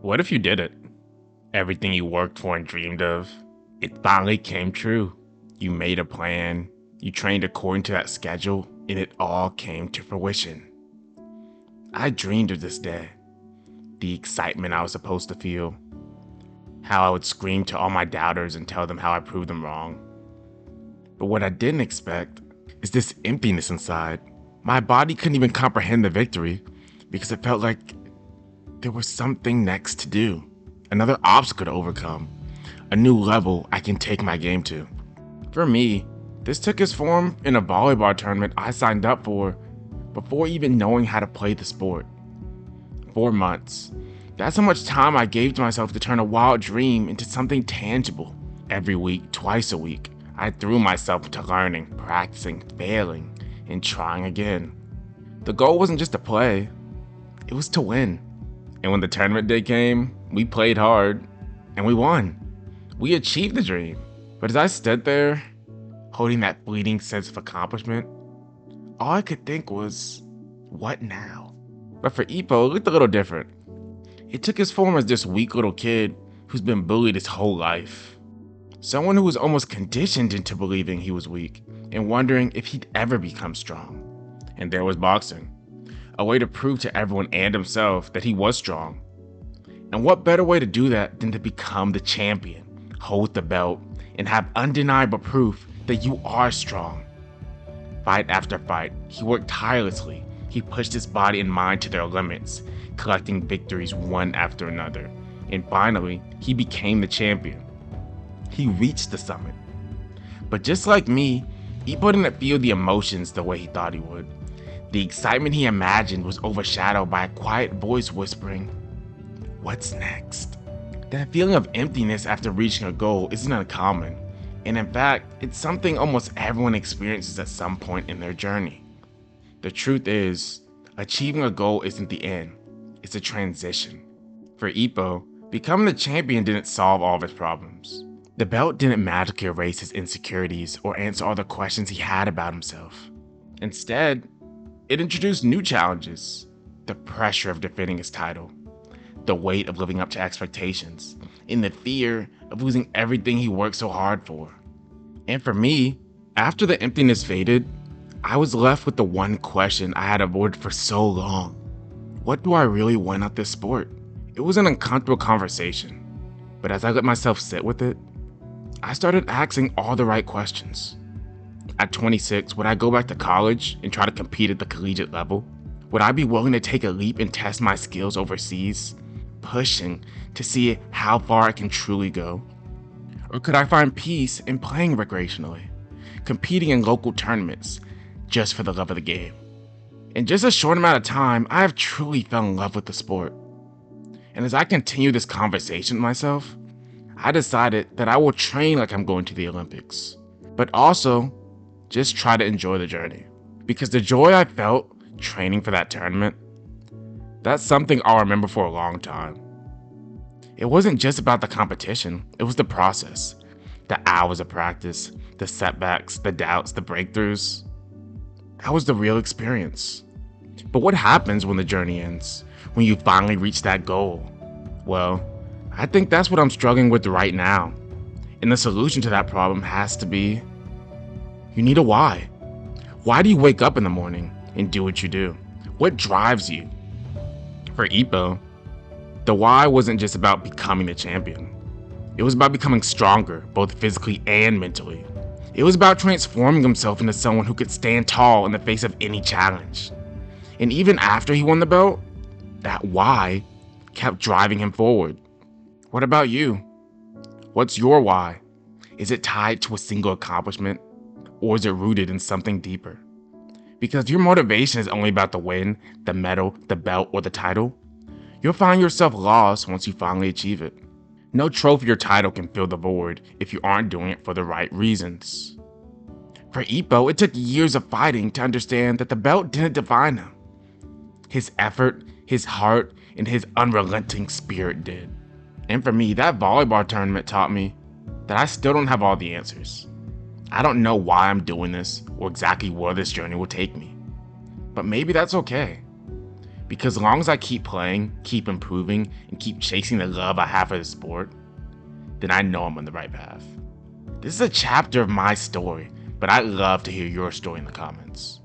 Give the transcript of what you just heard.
What if you did it? Everything you worked for and dreamed of, it finally came true. You made a plan, you trained according to that schedule, and it all came to fruition. I dreamed of this day, the excitement I was supposed to feel, how I would scream to all my doubters and tell them how I proved them wrong. But what I didn't expect is this emptiness inside. My body couldn't even comprehend the victory because it felt like there was something next to do, another obstacle to overcome, a new level I can take my game to. For me, this took its form in a volleyball tournament I signed up for before even knowing how to play the sport. 4 months. That's how much time I gave to myself to turn a wild dream into something tangible. Every week, twice a week, I threw myself into learning, practicing, failing, and trying again. The goal wasn't just to play, it was to win. And when the tournament day came, we played hard, and we won. We achieved the dream. But as I stood there, holding that fleeting sense of accomplishment, all I could think was, what now? But for Ippo, it looked a little different. It took his form as this weak little kid who's been bullied his whole life. Someone who was almost conditioned into believing he was weak and wondering if he'd ever become strong. And there was boxing, a way to prove to everyone and himself that he was strong. And what better way to do that than to become the champion, hold the belt, and have undeniable proof that you are strong. Fight after fight, he worked tirelessly. He pushed his body and mind to their limits, collecting victories one after another. And finally, he became the champion. He reached the summit. But just like me, Ippo didn't feel the emotions the way he thought he would. The excitement he imagined was overshadowed by a quiet voice whispering, "What's next?" That feeling of emptiness after reaching a goal isn't uncommon, and in fact, it's something almost everyone experiences at some point in their journey. The truth is, achieving a goal isn't the end, it's a transition. For Ippo, becoming the champion didn't solve all of his problems. The belt didn't magically erase his insecurities or answer all the questions he had about himself. Instead, it introduced new challenges: the pressure of defending his title, the weight of living up to expectations, and the fear of losing everything he worked so hard for. And for me, after the emptiness faded, I was left with the one question I had avoided for so long. What do I really want at this sport? It was an uncomfortable conversation, but as I let myself sit with it, I started asking all the right questions. At 26, would I go back to college and try to compete at the collegiate level? Would I be willing to take a leap and test my skills overseas, pushing to see how far I can truly go? Or could I find peace in playing recreationally, competing in local tournaments just for the love of the game? In just a short amount of time, I have truly fell in love with the sport. And as I continue this conversation with myself, I decided that I will train like I'm going to the Olympics, but also just try to enjoy the journey. Because the joy I felt training for that tournament, that's something I'll remember for a long time. It wasn't just about the competition, it was the process. The hours of practice, the setbacks, the doubts, the breakthroughs. That was the real experience. But what happens when the journey ends? When you finally reach that goal? Well, I think that's what I'm struggling with right now. And the solution to that problem has to be, you need a why. Why do you wake up in the morning and do what you do? What drives you? For Ippo, the why wasn't just about becoming the champion. It was about becoming stronger, both physically and mentally. It was about transforming himself into someone who could stand tall in the face of any challenge. And even after he won the belt, that why kept driving him forward. What about you? What's your why? Is it tied to a single accomplishment, or is it rooted in something deeper? Because if your motivation is only about the win, the medal, the belt, or the title, you'll find yourself lost once you finally achieve it. No trophy or title can fill the void if you aren't doing it for the right reasons. For Ippo, it took years of fighting to understand that the belt didn't define him. His effort, his heart, and his unrelenting spirit did. And for me, that volleyball tournament taught me that I still don't have all the answers. I don't know why I'm doing this or exactly where this journey will take me. But maybe that's okay. Because as long as I keep playing, keep improving, and keep chasing the love I have for the sport, then I know I'm on the right path. This is a chapter of my story, but I'd love to hear your story in the comments.